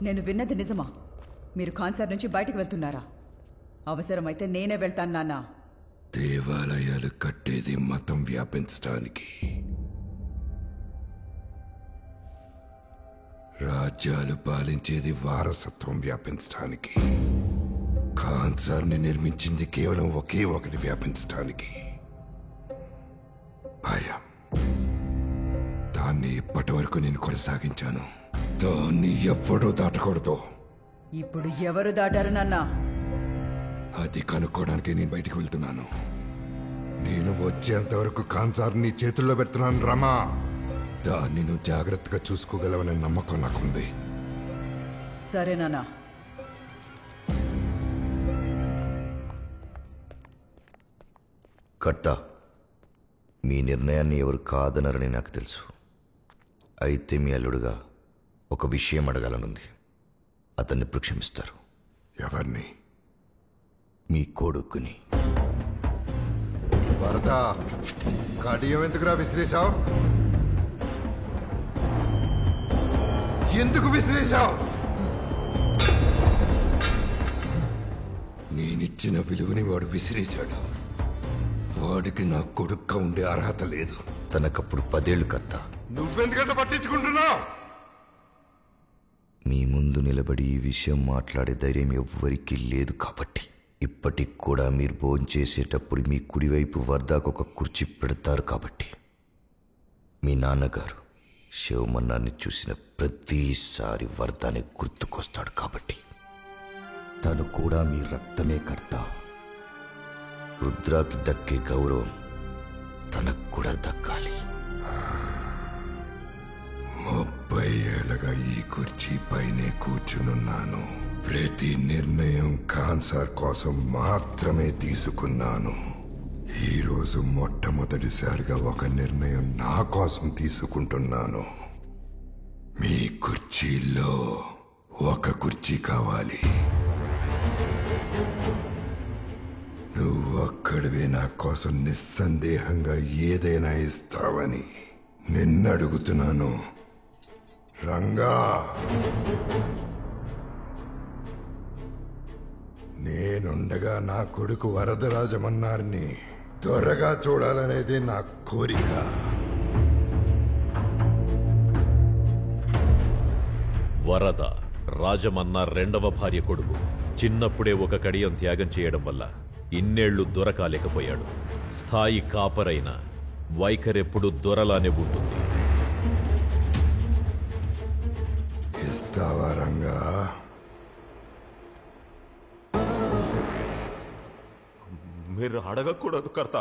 నేను విన్నది నిజమా? మీరు ఖాన్సార్ నుంచి బయటికి వెళ్తున్నారా? అవసరమైతే నేనే వెళ్తాను నాన్న. దేవాలయాలు కట్టేది మతం వ్యాపించడానికి, రాజ్యాలు పాలించేది వారసత్వం వ్యాపించడానికి. ఖాన్సార్ని నిర్మించింది కేవలం ఒకే ఒకటి వ్యాపించడానికి, భయం. దాన్ని ఇప్పటి వరకు నేను కొనసాగించాను. దాన్ని ఎవ్వడూ దాటకూడదు. ఇప్పుడు ఎవరు దాటారు నాన్న? అది కనుక్కోవడానికి నేను బయటికి వెళ్తున్నాను. నేను వచ్చేంత వరకు ఖాన్సార్ నీ చేతుల్లో పెడుతున్నాను రమా. దాన్ని నువ్వు జాగ్రత్తగా చూసుకోగలవనే నమ్మకం నాకుంది. సరే నాన్న. కర్త, మీ నిర్ణయాన్ని ఎవరు కాదనరని నాకు తెలుసు. అయితే మీ అల్లుడుగా ఒక విషయం అడగాలనుంది. అతన్ని ఇప్పుడు క్షమిస్తారు. ఎవరిని? మీ కొడుకుని. వరద, కడియం ఎందుకురా విసిరేశావు? ఎందుకు విసిరేశావు? నేనిచ్చిన విలువని వాడు విసిరేశాడు. వాడికి నా కొడుక్గా ఉండే అర్హత లేదు. తనకప్పుడు 10 ఏళ్ళు కర్త. నువ్వెందుకంత పట్టించుకుంటున్నావు? మీ ముందు నిలబడి ఈ విషయం మాట్లాడే ధైర్యం ఎవ్వరికీ లేదు కాబట్టి ఇప్పటికి కూడా మీరు భోంచేసేటప్పుడు మీ కుడివైపు వరదాకు ఒక కుర్చీ పెడతారు కాబట్టి మీ నాన్నగారు శివమన్నాన్ని చూసిన ప్రతిసారి వరదాన్ని గుర్తుకొస్తాడు కాబట్టి తను కూడా మీ రక్తమే కర్త. రుద్రాకి దక్కే గౌరవం తనకు కూడా దక్కాలి. 30 ఏళ్ళగా ఈ కుర్చీ పైనే కూర్చునున్నాను. ప్రతి నిర్ణయం ఖాన్సార్ కోసం మాత్రమే తీసుకున్నాను. ఈరోజు మొట్టమొదటిసారిగా ఒక నిర్ణయం నా కోసం తీసుకుంటున్నాను. మీ కుర్చీలో ఒక కుర్చీ కావాలి. నువ్వు అక్కడివే నా కోసం నిస్సందేహంగా ఏదైనా ఇస్తావని నిన్నడుగుతున్నాను రంగా. నేనుండగా నా కొడుకు వరదరాజమన్నారిని త్వరగా చూడాలనేది నా కోరిక. వరద రాజమన్నార్ 2వ భార్య కొడుకు. చిన్నప్పుడే ఒక కడియం త్యాగం చేయడం వల్ల ఇన్నేళ్లు దొరకాలేకపోయాడు. స్థాయి కాపరైన వైఖరెప్పుడు దొరలానే ఉంటుంది. ఇస్తావా రంగా? మీరు అడగకూడదు కర్త.